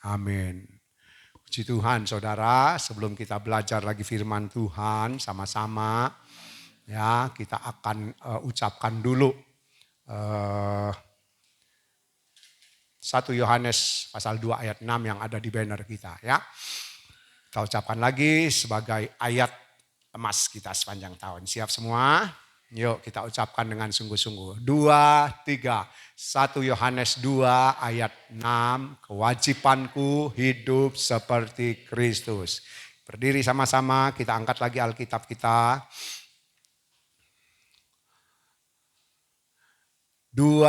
Amin. Puji Tuhan saudara, sebelum kita belajar lagi firman Tuhan sama-sama, ya kita akan ucapkan dulu 1 Yohanes pasal 2 ayat 6 yang ada di banner kita ya. Kita ucapkan lagi sebagai ayat emas kita sepanjang tahun. Siap semua? Yuk kita ucapkan dengan sungguh-sungguh. 2, 3. 1 Yohanes 2 ayat 6. Kewajibanku hidup seperti Kristus. Berdiri sama-sama, kita angkat lagi Alkitab kita. 2,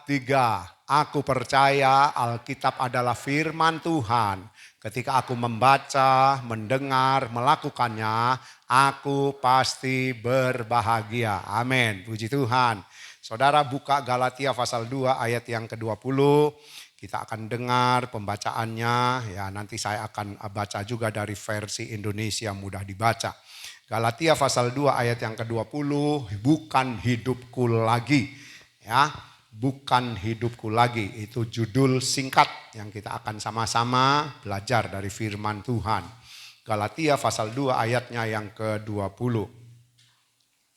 3. Aku percaya Alkitab adalah firman Tuhan. Ketika aku membaca, mendengar, melakukannya, aku pasti berbahagia. Amin. Puji Tuhan. Saudara buka Galatia pasal 2 ayat yang ke-20. Kita akan dengar pembacaannya. Ya, nanti saya akan baca juga dari versi Indonesia mudah dibaca. Galatia pasal 2 ayat yang ke-20. Bukan hidupku lagi. Ya. Bukan hidupku lagi, itu judul singkat yang kita akan sama-sama belajar dari firman Tuhan. Galatia pasal 2 ayatnya yang ke-20.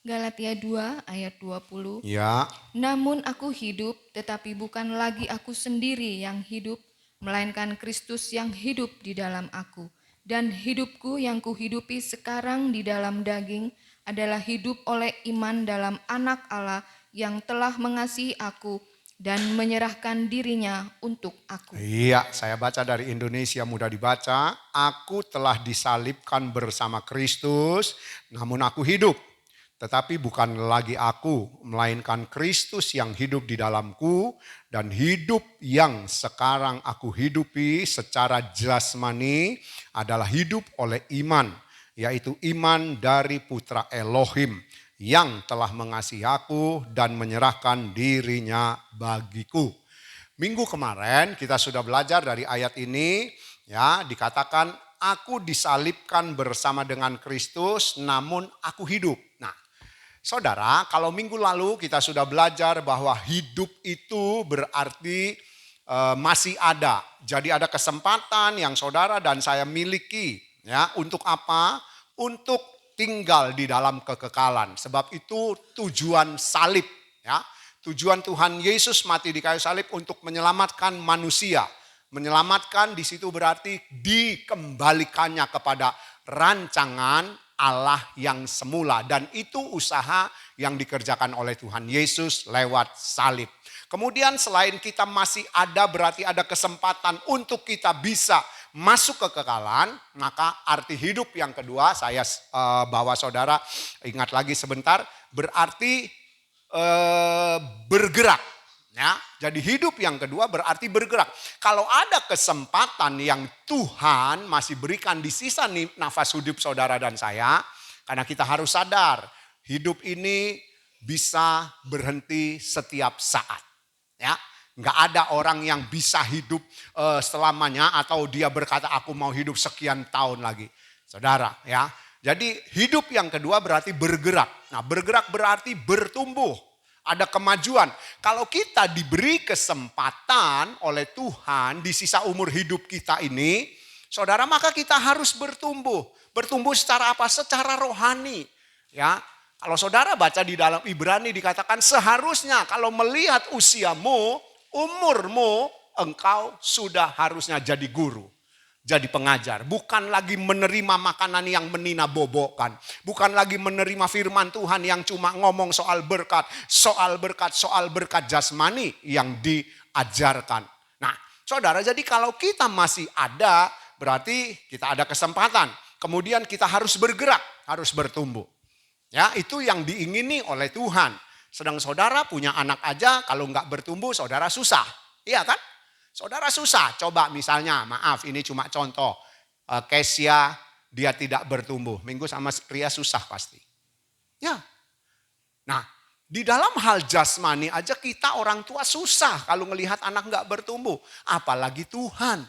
Galatia 2 ayat 20. Ya. Namun aku hidup, tetapi bukan lagi aku sendiri yang hidup, melainkan Kristus yang hidup di dalam aku. Dan hidupku yang kuhidupi sekarang di dalam daging adalah hidup oleh iman dalam Anak Allah yang telah mengasihi aku dan menyerahkan dirinya untuk aku. Iya, saya baca dari Indonesia mudah dibaca. Aku telah disalibkan bersama Kristus, namun aku hidup. Tetapi bukan lagi aku, melainkan Kristus yang hidup di dalamku. Dan hidup yang sekarang aku hidupi secara jasmani adalah hidup oleh iman. Yaitu iman dari Putra Elohim yang telah mengasihi aku dan menyerahkan dirinya bagiku. Minggu kemarin kita sudah belajar dari ayat ini, ya, dikatakan aku disalibkan bersama dengan Kristus namun aku hidup. Nah, saudara, kalau minggu lalu kita sudah belajar bahwa hidup itu berarti masih ada. Jadi ada kesempatan yang saudara dan saya miliki, ya, untuk apa? Untuk tinggal di dalam kekekalan. Sebab itu tujuan salib, ya. Tujuan Tuhan Yesus mati di kayu salib untuk menyelamatkan manusia. Menyelamatkan di situ berarti dikembalikannya kepada rancangan Allah yang semula. Dan itu usaha yang dikerjakan oleh Tuhan Yesus lewat salib. Kemudian selain kita masih ada, berarti ada kesempatan untuk kita bisa masuk ke kekekalan, maka arti hidup yang kedua saya bawa saudara ingat lagi sebentar, berarti bergerak. Ya, jadi hidup yang kedua berarti bergerak. Kalau ada kesempatan yang Tuhan masih berikan di sisa nafas hidup saudara dan saya, karena kita harus sadar hidup ini bisa berhenti setiap saat. Ya, nggak ada orang yang bisa hidup selamanya atau dia berkata aku mau hidup sekian tahun lagi. Saudara, ya. Jadi hidup yang kedua berarti bergerak. Nah, bergerak berarti bertumbuh. Ada kemajuan. Kalau kita diberi kesempatan oleh Tuhan di sisa umur hidup kita ini, saudara, maka kita harus bertumbuh. Bertumbuh secara apa? Secara rohani. Ya. Kalau saudara baca di dalam Ibrani dikatakan seharusnya kalau melihat usiamu, umurmu, engkau sudah harusnya jadi guru. Jadi pengajar. Bukan lagi menerima makanan yang meninabobokan. Bukan lagi menerima firman Tuhan yang cuma ngomong soal berkat. Soal berkat jasmani yang diajarkan. Nah, saudara, jadi kalau kita masih ada, berarti kita ada kesempatan. Kemudian kita harus bergerak, harus bertumbuh. Ya, itu yang diingini oleh Tuhan. Sedang saudara punya anak aja kalau nggak bertumbuh saudara susah. Iya kan? Saudara susah. Coba misalnya, maaf ini cuma contoh. Kesia dia tidak bertumbuh. Minggu sama Ria susah pasti. Ya. Nah, di dalam hal jasmani aja kita orang tua susah kalau ngelihat anak nggak bertumbuh. Apalagi Tuhan.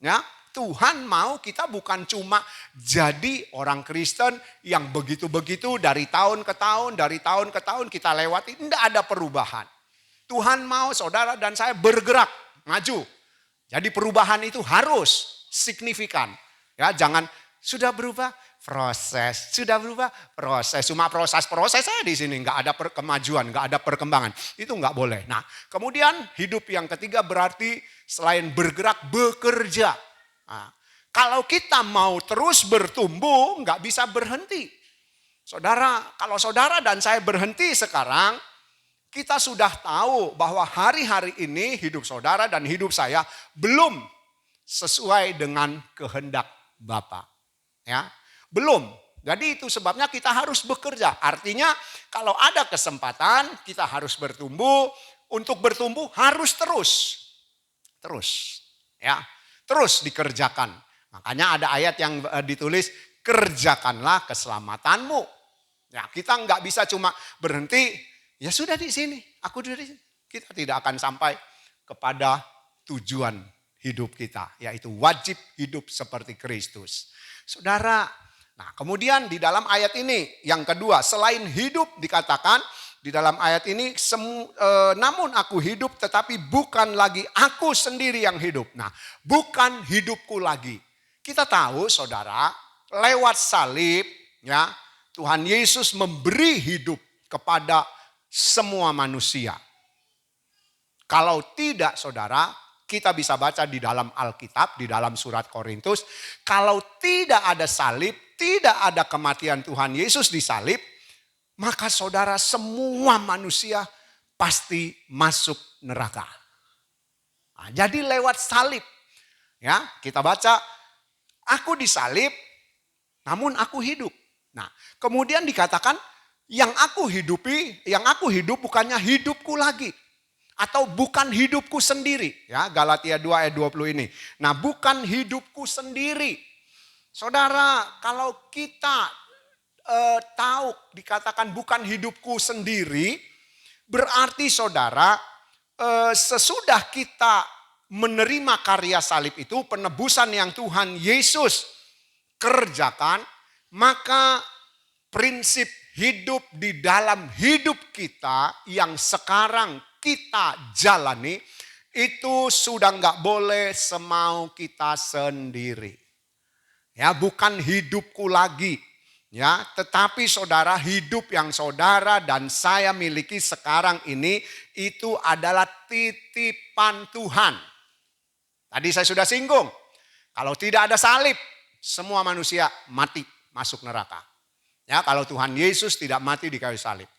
Ya. Tuhan mau kita bukan cuma jadi orang Kristen yang begitu-begitu dari tahun ke tahun kita lewati. Tidak ada perubahan. Tuhan mau saudara dan saya bergerak, maju. Jadi perubahan itu harus signifikan. Ya, jangan sudah berubah proses, sudah berubah proses. Cuma proses saya di sini, nggak ada kemajuan, nggak ada perkembangan. Itu nggak boleh. Nah, kemudian hidup yang ketiga berarti selain bergerak, bekerja. Nah, kalau kita mau terus bertumbuh, nggak bisa berhenti. Saudara, kalau saudara dan saya berhenti sekarang, kita sudah tahu bahwa hari-hari ini hidup saudara dan hidup saya belum sesuai dengan kehendak Bapa. Ya, belum. Jadi itu sebabnya kita harus bekerja. Artinya kalau ada kesempatan kita harus bertumbuh. Untuk bertumbuh harus terus. Terus. Ya, terus dikerjakan. Makanya ada ayat yang ditulis, kerjakanlah keselamatanmu. Ya, kita nggak bisa cuma berhenti. Ya sudah di sini, aku di sini. Kita tidak akan sampai kepada tujuan hidup kita, yaitu wajib hidup seperti Kristus. Saudara, nah kemudian di dalam ayat ini yang kedua, selain hidup dikatakan di dalam ayat ini, namun aku hidup tetapi bukan lagi aku sendiri yang hidup. Nah, bukan hidupku lagi. Kita tahu saudara, lewat salib ya, Tuhan Yesus memberi hidup kepada semua manusia. Kalau tidak saudara, kita bisa baca di dalam Alkitab, di dalam surat Korintus. Kalau tidak ada salib, tidak ada kematian Tuhan Yesus di salib, maka saudara semua manusia pasti masuk neraka. Nah, jadi lewat salib, ya kita baca, aku disalib, namun aku hidup. Nah, kemudian dikatakan, yang aku hidup bukannya hidupku lagi. Atau bukan hidupku sendiri. Ya, Galatia 2 ayat 20 ini. Nah, bukan hidupku sendiri. Saudara, kalau kita tahu dikatakan bukan hidupku sendiri. Berarti saudara, sesudah kita menerima karya salib itu, penebusan yang Tuhan Yesus kerjakan, maka prinsip hidup di dalam hidup kita yang sekarang kita jalani itu sudah nggak boleh semau kita sendiri. Ya, bukan hidupku lagi. Ya, tetapi saudara, hidup yang saudara dan saya miliki sekarang ini itu adalah titipan Tuhan. Tadi saya sudah singgung. Kalau tidak ada salib, semua manusia mati masuk neraka. Ya, kalau Tuhan Yesus tidak mati di kayu salib.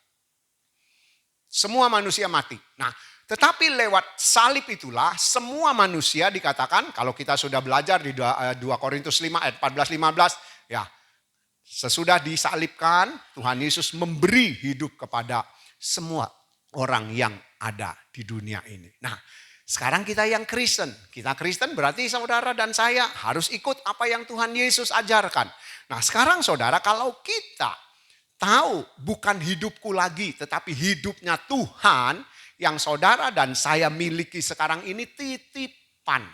Semua manusia mati. Nah, tetapi lewat salib itulah semua manusia dikatakan, kalau kita sudah belajar di 2 Korintus 5 ayat 14-15, ya sesudah disalibkan Tuhan Yesus memberi hidup kepada semua orang yang ada di dunia ini. Nah, sekarang kita yang Kristen. Kita Kristen berarti saudara dan saya harus ikut apa yang Tuhan Yesus ajarkan. Nah, sekarang saudara, kalau kita tahu bukan hidupku lagi tetapi hidupnya Tuhan yang saudara dan saya miliki sekarang ini titipan.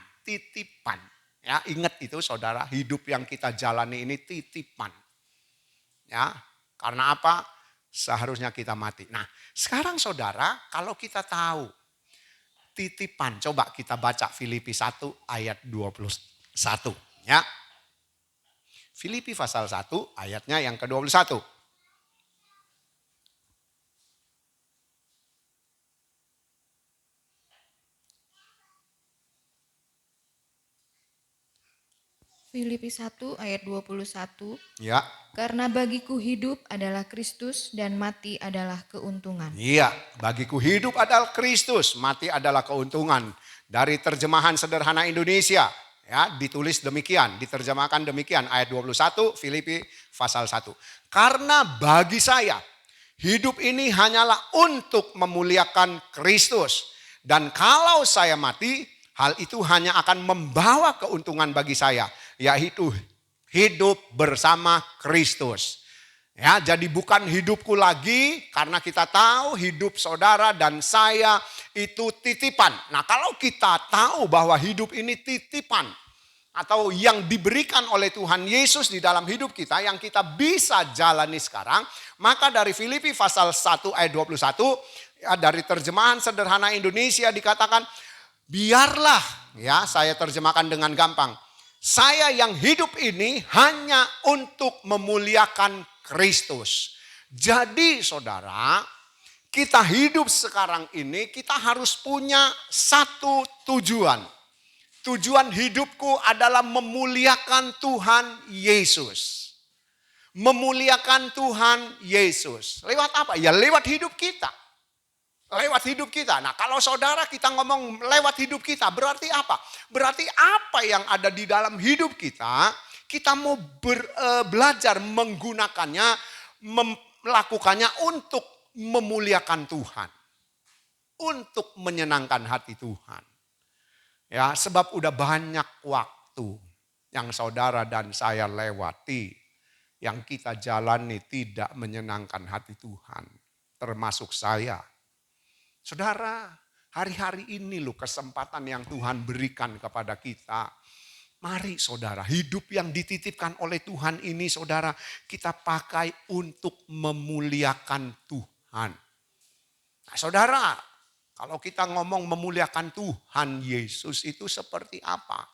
Ya, ingat itu saudara, hidup yang kita jalani ini titipan. Ya, karena apa? Seharusnya kita mati. Nah, sekarang saudara, kalau kita tahu titipan, coba kita baca Filipi 1 ayat 21 ya. Filipi pasal 1 ayatnya yang ke-21. Filipi 1 ayat 21. Ya. Karena bagiku hidup adalah Kristus dan mati adalah keuntungan. Iya, bagiku hidup adalah Kristus, mati adalah keuntungan. Dari terjemahan sederhana Indonesia, ya, ditulis demikian, diterjemahkan demikian ayat 21 Filipi pasal 1. Karena bagi saya hidup ini hanyalah untuk memuliakan Kristus, dan kalau saya mati, hal itu hanya akan membawa keuntungan bagi saya, yaitu hidup bersama Kristus. Ya, jadi bukan hidupku lagi, karena kita tahu hidup saudara dan saya itu titipan. Nah, kalau kita tahu bahwa hidup ini titipan atau yang diberikan oleh Tuhan Yesus di dalam hidup kita yang kita bisa jalani sekarang, maka dari Filipi pasal 1 ayat 21 ya, dari terjemahan sederhana Indonesia dikatakan, Biarlah, ya saya terjemahkan dengan gampang. Saya yang hidup ini hanya untuk memuliakan Kristus. Jadi saudara, kita hidup sekarang ini kita harus punya satu tujuan. Tujuan hidupku adalah memuliakan Tuhan Yesus. Memuliakan Tuhan Yesus. Lewat apa? Ya lewat hidup kita. Lewat hidup kita. Nah kalau saudara kita ngomong lewat hidup kita berarti apa? Berarti apa yang ada di dalam hidup kita, kita mau belajar menggunakannya, melakukannya untuk memuliakan Tuhan. Untuk menyenangkan hati Tuhan. Ya, sebab udah banyak waktu yang saudara dan saya lewati, yang kita jalani tidak menyenangkan hati Tuhan, termasuk saya. Saudara, hari-hari ini loh kesempatan yang Tuhan berikan kepada kita. Mari saudara, hidup yang dititipkan oleh Tuhan ini saudara, kita pakai untuk memuliakan Tuhan. Nah saudara, kalau kita ngomong memuliakan Tuhan Yesus itu seperti apa?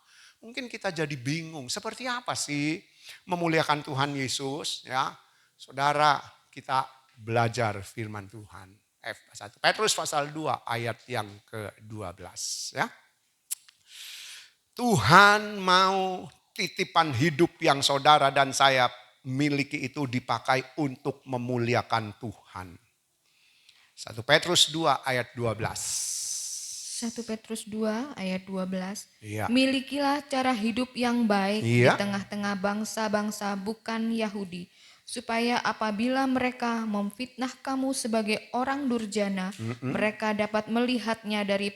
Mungkin kita jadi bingung, seperti apa sih memuliakan Tuhan Yesus? Ya, saudara, kita belajar firman Tuhan. 1 Petrus pasal 2 ayat yang ke-12 ya. Tuhan mau titipan hidup yang saudara dan saya miliki itu dipakai untuk memuliakan Tuhan. 1 Petrus 2 ayat 12. 1 Petrus 2 ayat 12. Iya. Milikilah cara hidup yang baik di Iya. tengah-tengah bangsa-bangsa bukan Yahudi, supaya apabila mereka memfitnah kamu sebagai orang durjana, mereka dapat melihatnya dari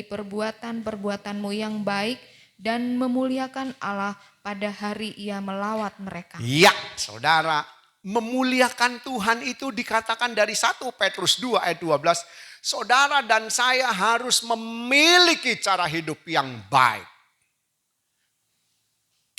perbuatanmu yang baik dan memuliakan Allah pada hari Ia melawat mereka. Iya, saudara, memuliakan Tuhan itu dikatakan dari 1 Petrus 2 ayat 12, saudara dan saya harus memiliki cara hidup yang baik.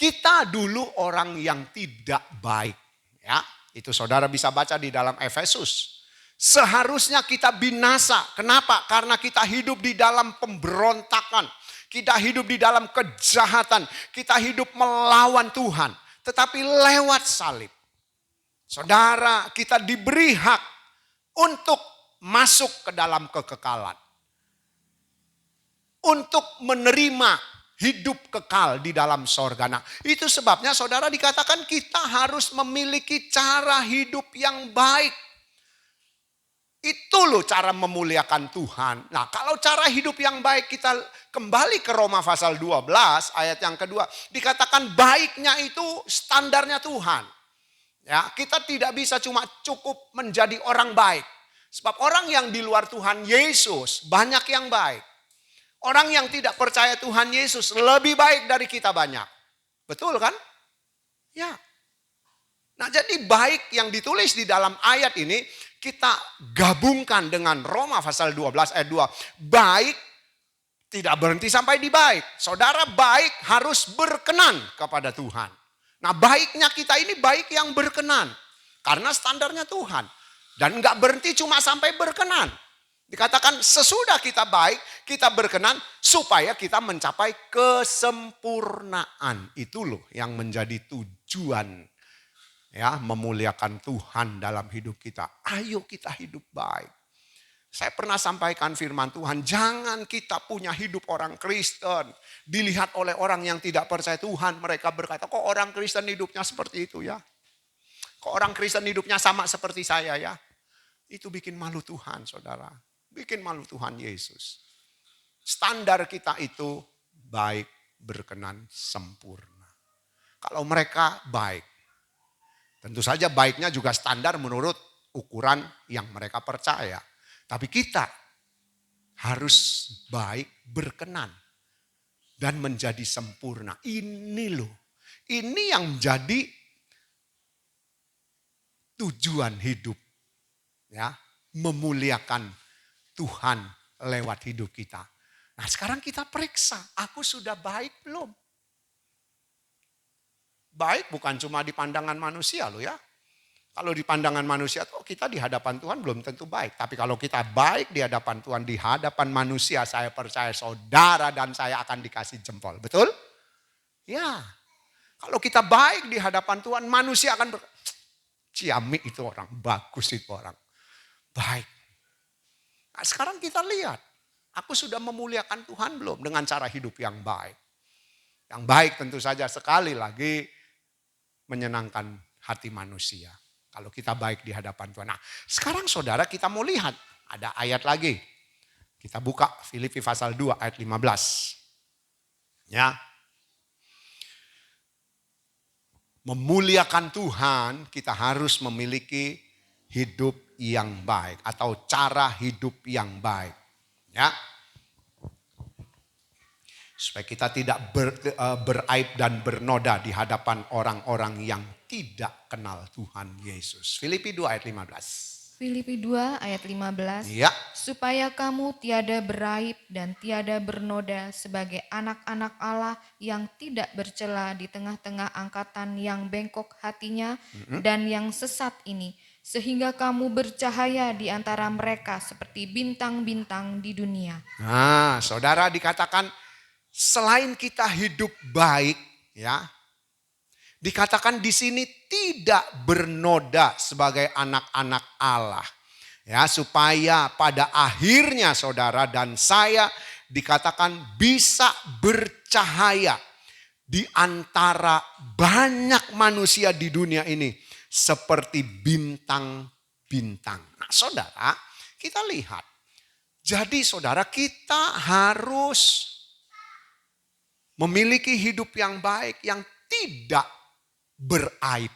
Kita dulu orang yang tidak baik. Ya, itu saudara bisa baca di dalam Efesus. Seharusnya kita binasa. Kenapa? Karena kita hidup di dalam pemberontakan. Kita hidup di dalam kejahatan. Kita hidup melawan Tuhan. Tetapi lewat salib. Saudara, kita diberi hak untuk masuk ke dalam kekekalan. Untuk menerima hidup kekal di dalam sorga. Nah, itu sebabnya saudara dikatakan kita harus memiliki cara hidup yang baik. Itu loh cara memuliakan Tuhan. Nah, kalau cara hidup yang baik kita kembali ke Roma pasal 12 ayat yang kedua. Dikatakan baiknya itu standarnya Tuhan. Ya, kita tidak bisa cuma cukup menjadi orang baik. Sebab orang yang di luar Tuhan Yesus banyak yang baik. Orang yang tidak percaya Tuhan Yesus lebih baik dari kita banyak. Betul kan? Ya. Nah jadi baik yang ditulis di dalam ayat ini kita gabungkan dengan Roma pasal 12 ayat 2. Baik tidak berhenti sampai di baik. Saudara baik harus berkenan kepada Tuhan. Nah baiknya kita ini baik yang berkenan. Karena standarnya Tuhan. Dan enggak berhenti cuma sampai berkenan. Dikatakan sesudah kita baik, kita berkenan supaya kita mencapai kesempurnaan. Itu loh yang menjadi tujuan ya memuliakan Tuhan dalam hidup kita. Ayo kita hidup baik. Saya pernah sampaikan firman Tuhan, jangan kita punya hidup orang Kristen. Dilihat oleh orang yang tidak percaya Tuhan, mereka berkata, kok orang Kristen hidupnya seperti itu ya? Kok orang Kristen hidupnya sama seperti saya ya? Itu bikin malu Tuhan saudara. Bikin malu Tuhan Yesus. Standar kita itu baik, berkenan, sempurna. Kalau mereka baik. Tentu saja baiknya juga standar menurut ukuran yang mereka percaya. Tapi kita harus baik, berkenan. Dan menjadi sempurna. Ini loh. Ini yang menjadi tujuan hidup. Ya, memuliakan Tuhan lewat hidup kita. Nah sekarang kita periksa, aku sudah baik belum? Baik bukan cuma di pandangan manusia loh ya. Kalau di pandangan manusia, kita di hadapan Tuhan belum tentu baik. Tapi kalau kita baik di hadapan Tuhan, di hadapan manusia, saya percaya saudara dan saya akan dikasih jempol. Betul? Ya. Kalau kita baik di hadapan Tuhan, manusia akan ciamik itu orang, bagus itu orang. Baik. Nah, sekarang kita lihat, aku sudah memuliakan Tuhan belum dengan cara hidup yang baik. Yang baik tentu saja sekali lagi menyenangkan hati manusia. Kalau kita baik di hadapan Tuhan. Nah, sekarang saudara kita mau lihat. Ada ayat lagi. Kita buka Filipi pasal 2 ayat 15. Ya. Memuliakan Tuhan kita harus memiliki hidup yang baik. Atau cara hidup yang baik. Ya. Supaya kita tidak beraib dan bernoda di hadapan orang-orang yang tidak kenal Tuhan Yesus. Filipi 2 ayat 15. Filipi 2 ayat 15. Ya. Supaya kamu tiada beraib dan tiada bernoda sebagai anak-anak Allah yang tidak bercela di tengah-tengah angkatan yang bengkok hatinya dan yang sesat ini. Sehingga kamu bercahaya di antara mereka seperti bintang-bintang di dunia. Nah, saudara dikatakan selain kita hidup baik, ya, dikatakan di sini tidak bernoda sebagai anak-anak Allah. Ya, supaya pada akhirnya saudara dan saya dikatakan bisa bercahaya di antara banyak manusia di dunia ini seperti bintang-bintang. Nah, saudara, kita lihat. Jadi saudara, kita harus memiliki hidup yang baik, yang tidak beraib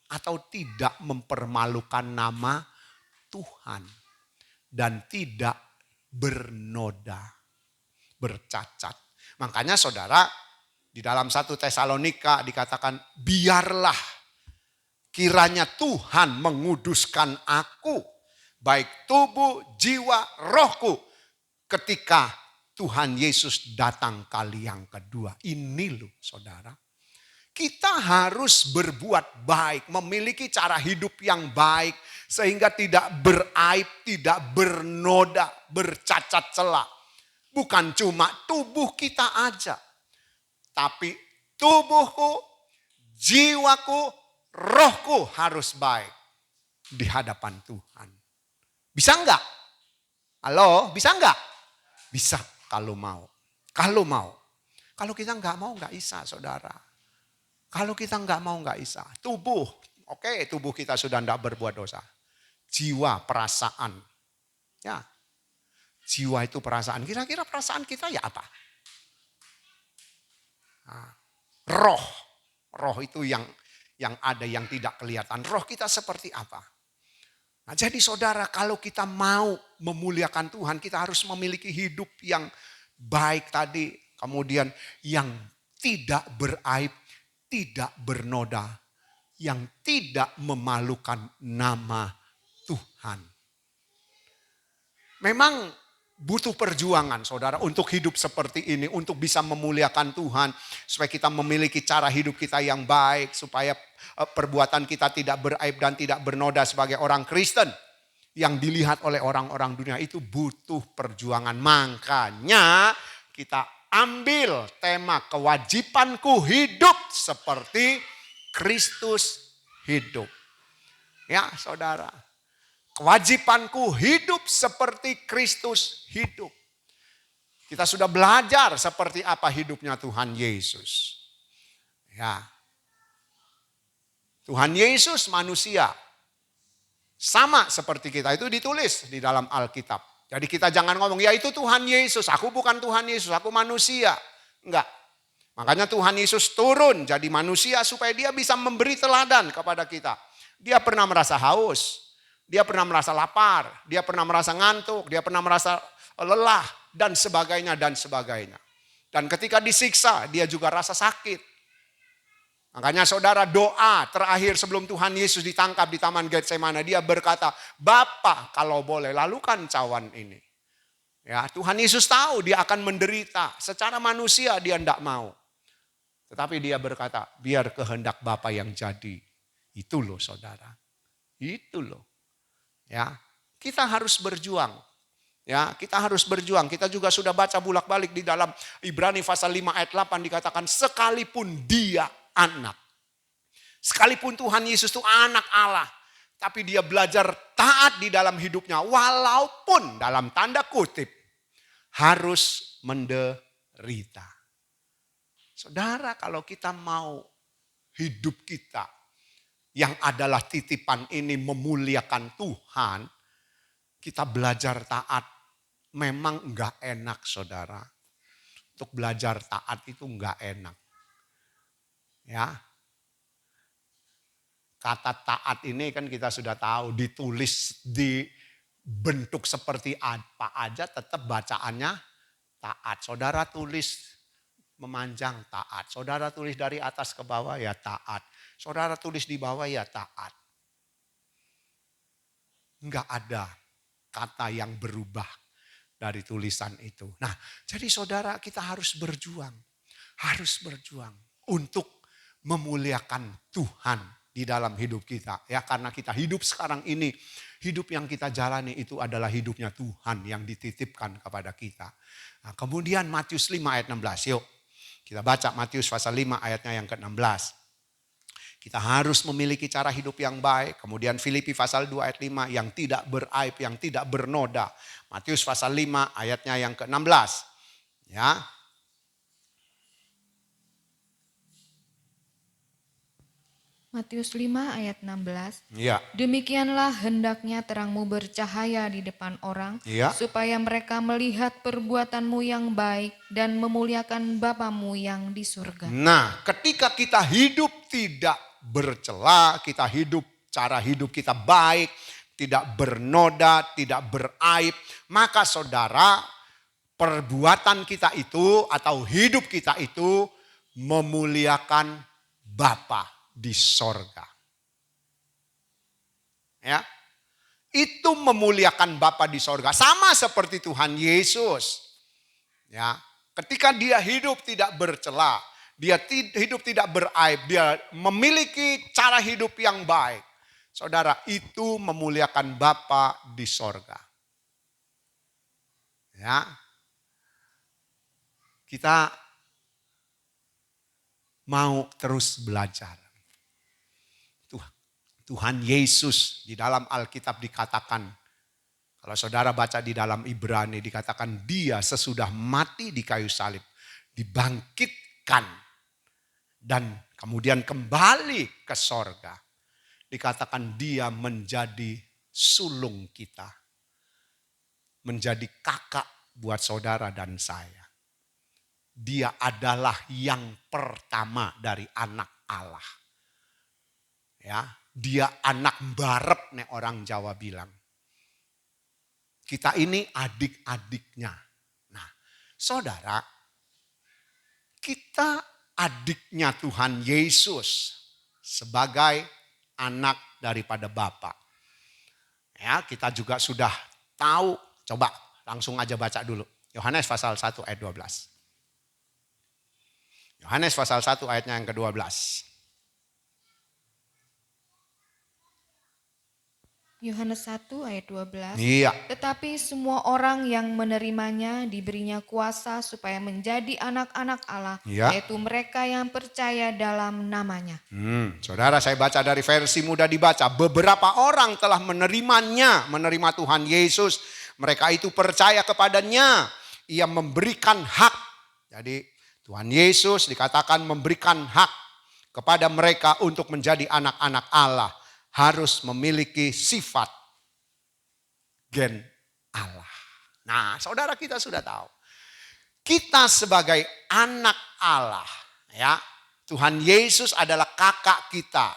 atau tidak mempermalukan nama Tuhan dan tidak bernoda, bercacat. Makanya saudara, di dalam 1 Tesalonika dikatakan, biarlah kiranya Tuhan menguduskan aku, baik tubuh, jiwa, rohku, ketika Tuhan Yesus datang kali yang kedua. Ini loh saudara. Kita harus berbuat baik, memiliki cara hidup yang baik. Sehingga tidak beraib, tidak bernoda, bercacat celah. Bukan cuma tubuh kita aja. Tapi tubuhku, jiwaku, rohku harus baik di hadapan Tuhan. Bisa enggak? Halo, bisa enggak? Bisa. Kalau mau. Kalau mau. Kalau kita enggak mau enggak bisa saudara. Kalau kita enggak mau enggak bisa. Tubuh. Oke, tubuh kita sudah enggak berbuat dosa. Jiwa, perasaan. Ya. Jiwa itu perasaan. Kira-kira perasaan kita ya apa? Nah, roh. Roh itu yang ada yang tidak kelihatan. Roh kita seperti apa? Nah, jadi saudara, kalau kita mau memuliakan Tuhan, kita harus memiliki hidup yang baik tadi. Kemudian yang tidak beraib, tidak bernoda, yang tidak memalukan nama Tuhan. Memang butuh perjuangan saudara untuk hidup seperti ini. Untuk bisa memuliakan Tuhan. Supaya kita memiliki cara hidup kita yang baik. Supaya perbuatan kita tidak beraib dan tidak bernoda sebagai orang Kristen. Yang dilihat oleh orang-orang dunia itu butuh perjuangan. Makanya kita ambil tema kewajibanku hidup seperti Kristus hidup. Ya saudara. Kewajibanku hidup seperti Kristus hidup. Kita sudah belajar seperti apa hidupnya Tuhan Yesus. Ya. Tuhan Yesus manusia. Sama seperti kita, itu ditulis di dalam Alkitab. Jadi kita jangan ngomong, ya itu Tuhan Yesus, aku bukan Tuhan Yesus, aku manusia. Enggak. Makanya Tuhan Yesus turun jadi manusia supaya dia bisa memberi teladan kepada kita. Dia pernah merasa haus. Dia pernah merasa lapar, dia pernah merasa ngantuk, dia pernah merasa lelah, dan sebagainya, dan sebagainya. Dan ketika disiksa, dia juga rasa sakit. Makanya saudara, doa terakhir sebelum Tuhan Yesus ditangkap di Taman Getsemani, dia berkata, Bapa kalau boleh lalukan cawan ini. Ya, Tuhan Yesus tahu dia akan menderita, secara manusia dia tidak mau. Tetapi dia berkata, biar kehendak Bapa yang jadi. Itu loh saudara. Itu loh. Ya, kita harus berjuang. Ya, kita harus berjuang. Kita juga sudah baca bolak-balik di dalam Ibrani pasal 5 ayat 8 dikatakan sekalipun dia anak. Sekalipun Tuhan Yesus itu anak Allah, tapi dia belajar taat di dalam hidupnya walaupun dalam tanda kutip harus menderita. Saudara, kalau kita mau hidup kita yang adalah titipan ini memuliakan Tuhan, kita belajar taat. Memang enggak enak, saudara. Untuk belajar taat itu enggak enak. Ya. Kata taat ini kan kita sudah tahu ditulis di bentuk seperti apa aja tetap bacaannya taat. Saudara tulis memanjang taat. Saudara tulis dari atas ke bawah ya taat. Saudara tulis di bawah ya taat. Enggak ada kata yang berubah dari tulisan itu. Nah, jadi saudara kita harus berjuang. Harus berjuang untuk memuliakan Tuhan di dalam hidup kita. Ya, karena kita hidup sekarang ini, hidup yang kita jalani itu adalah hidupnya Tuhan yang dititipkan kepada kita. Nah, kemudian Matius 5 ayat 16. Yuk, kita baca Matius pasal 5 ayatnya yang ke-16. Kita harus memiliki cara hidup yang baik. Kemudian Filipi pasal 2 ayat 5 yang tidak beraib, yang tidak bernoda. Matius pasal 5 ayatnya yang ke-16. Ya. Matius 5 ayat 16. Iya. Demikianlah hendaknya terangmu bercahaya di depan orang, Iya. supaya mereka melihat perbuatanmu yang baik dan memuliakan Bapamu yang di surga. Nah, ketika kita hidup tidak bercela, kita hidup, cara hidup kita baik, tidak bernoda, tidak beraib, maka saudara, perbuatan kita itu atau hidup kita itu memuliakan Bapa di sorga. Ya, itu memuliakan Bapa di sorga, sama seperti Tuhan Yesus. Ya, ketika dia hidup tidak bercela, dia hidup tidak beraib, dia memiliki cara hidup yang baik. Saudara, itu memuliakan Bapa di sorga. Ya, kita mau terus belajar. Tuhan Yesus di dalam Alkitab dikatakan, kalau saudara baca di dalam Ibrani dikatakan dia sesudah mati di kayu salib dibangkitkan dan kemudian kembali ke sorga. Dikatakan dia menjadi sulung kita. Menjadi kakak buat saudara dan saya. Dia adalah yang pertama dari anak Allah. Ya, dia anak barep nih orang Jawa bilang. Kita ini adik-adiknya. Nah, saudara, kita adiknya Tuhan Yesus sebagai anak daripada Bapa. Ya, kita juga sudah tahu, coba langsung aja baca dulu. Yohanes pasal 1 ayat 12. Yohanes pasal 1 ayatnya yang ke-12. Yohanes 1 ayat 12. Iya. Tetapi semua orang yang menerimanya diberinya kuasa supaya menjadi anak-anak Allah, Iya. yaitu mereka yang percaya dalam namanya. Saudara, saya baca dari versi mudah dibaca. Beberapa orang telah menerima Tuhan Yesus. Mereka itu percaya kepadanya. Ia memberikan hak. Jadi Tuhan Yesus dikatakan memberikan hak kepada mereka untuk menjadi anak-anak Allah. Harus memiliki sifat gen Allah. Nah, saudara, kita sudah tahu. Kita sebagai anak Allah, ya, Tuhan Yesus adalah kakak kita.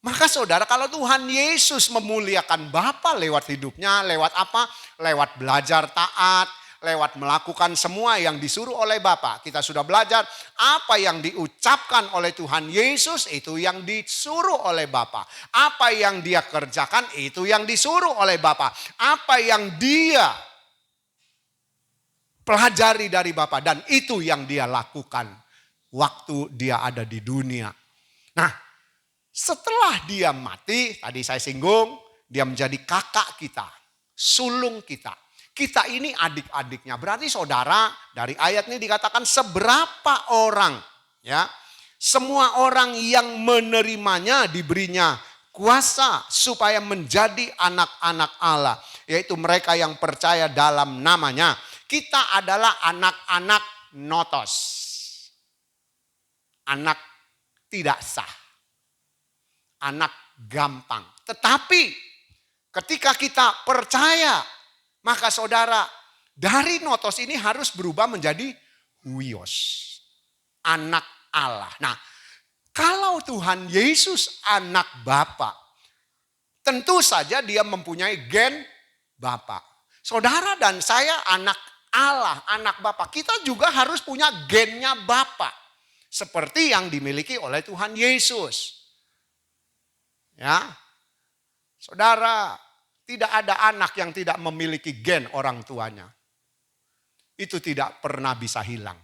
Maka saudara, kalau Tuhan Yesus memuliakan Bapa lewat hidupnya, lewat apa? Lewat belajar taat, lewat melakukan semua yang disuruh oleh Bapa. Kita sudah belajar apa yang diucapkan oleh Tuhan Yesus itu yang disuruh oleh Bapa. Apa yang dia kerjakan itu yang disuruh oleh Bapa. Apa yang dia pelajari dari Bapa dan itu yang dia lakukan waktu dia ada di dunia. Nah, Setelah dia mati, tadi saya singgung, dia menjadi kakak kita, sulung kita. Kita ini adik-adiknya. Berarti saudara, dari ayat ini dikatakan seberapa orang, ya, semua orang yang menerimanya diberinya kuasa supaya menjadi anak-anak Allah. Yaitu mereka yang percaya dalam namanya. Kita adalah anak-anak notos. Anak tidak sah. Anak gampang. Tetapi ketika kita percaya, maka saudara, dari notos ini harus berubah menjadi huios. Anak Allah. Nah, kalau Tuhan Yesus anak Bapa, tentu saja dia mempunyai gen Bapa. Saudara dan saya anak Allah, anak Bapa. Kita juga harus punya gennya Bapa. Seperti yang dimiliki oleh Tuhan Yesus. Ya, saudara, tidak ada anak yang tidak memiliki gen orang tuanya. Itu tidak pernah bisa hilang.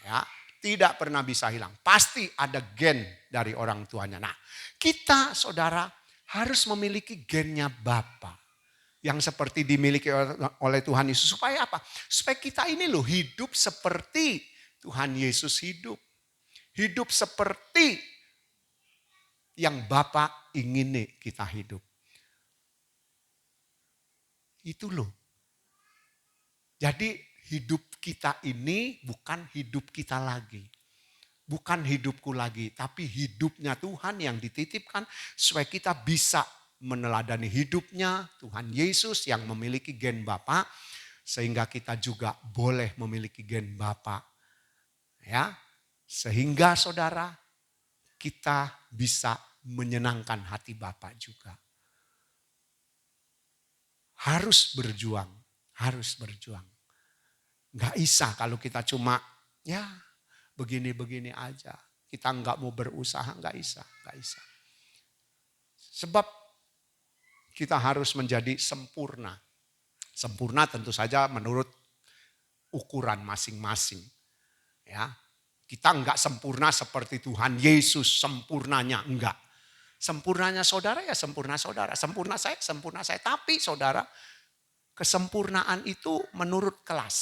Ya, tidak pernah bisa hilang. Pasti ada gen dari orang tuanya. Nah, kita saudara harus memiliki gennya Bapa yang seperti dimiliki oleh Tuhan Yesus. Supaya apa? Supaya kita ini loh hidup seperti Tuhan Yesus hidup. Hidup seperti yang Bapa ingin kita hidup. Itu loh. Jadi hidup kita ini bukan hidup kita lagi. Bukan hidupku lagi. Tapi hidupnya Tuhan yang dititipkan supaya kita bisa meneladani hidupnya Tuhan Yesus yang memiliki gen Bapa. Sehingga kita juga boleh memiliki gen Bapa. Ya, sehingga saudara kita bisa menyenangkan hati Bapa juga. Harus berjuang, harus berjuang. Gak bisa kalau kita cuma ya begini-begini aja. Kita gak mau berusaha, gak bisa, gak bisa. Sebab kita harus menjadi sempurna. Sempurna tentu saja menurut ukuran masing-masing. Ya, kita enggak sempurna seperti Tuhan Yesus sempurnanya, enggak. Sempurnanya saudara ya sempurna saudara, sempurna saya. Tapi saudara, kesempurnaan itu menurut kelas.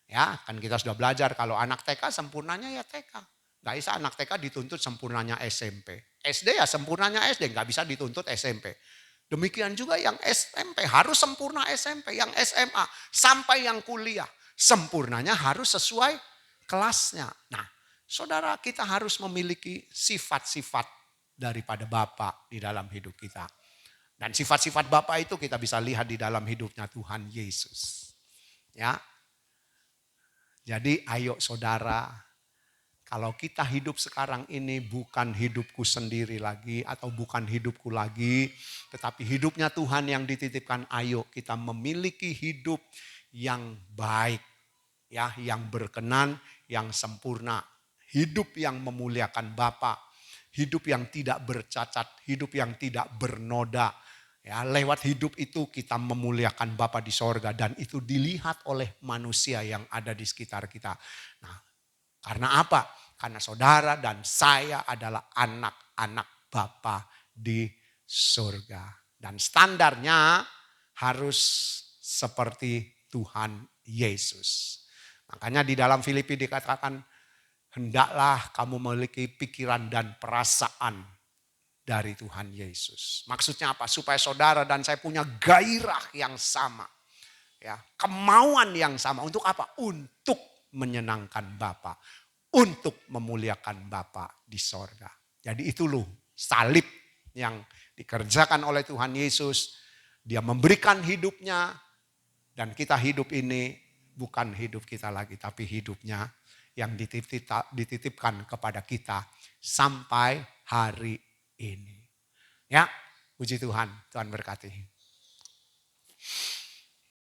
Ya, kan kita sudah belajar kalau anak TK sempurnanya ya TK. Enggak bisa anak TK dituntut sempurnanya SMP. SD ya sempurnanya SD, enggak bisa dituntut SMP. Demikian juga yang SMP harus sempurna SMP, yang SMA sampai yang kuliah. Sempurnanya harus sesuai kelasnya. Nah, saudara kita harus memiliki sifat-sifat daripada Bapa di dalam hidup kita. Dan sifat-sifat Bapa itu kita bisa lihat di dalam hidupnya Tuhan Yesus. Ya. Jadi ayo saudara, kalau kita hidup sekarang ini bukan hidupku sendiri lagi atau bukan hidupku lagi, tetapi hidupnya Tuhan yang dititipkan, ayo kita memiliki hidup yang baik. Ya, yang berkenan, yang sempurna, hidup yang memuliakan Bapa, hidup yang tidak bercacat, hidup yang tidak bernoda. Ya, lewat hidup itu kita memuliakan Bapa di sorga dan itu dilihat oleh manusia yang ada di sekitar kita. Nah, karena apa? Karena saudara dan saya adalah anak-anak Bapa di sorga. Dan standarnya harus seperti Tuhan Yesus. Makanya di dalam Filipi dikatakan, hendaklah kamu memiliki pikiran dan perasaan dari Tuhan Yesus. Maksudnya apa? Supaya saudara dan saya punya gairah yang sama. Ya, kemauan yang sama. Untuk apa? Untuk menyenangkan Bapa. Untuk memuliakan Bapa di sorga. Jadi itu loh salib yang dikerjakan oleh Tuhan Yesus. Dia memberikan hidupnya dan kita hidup ini bukan hidup kita lagi, tapi hidupnya yang dititipkan kepada kita sampai hari ini. Ya, puji Tuhan, Tuhan berkati.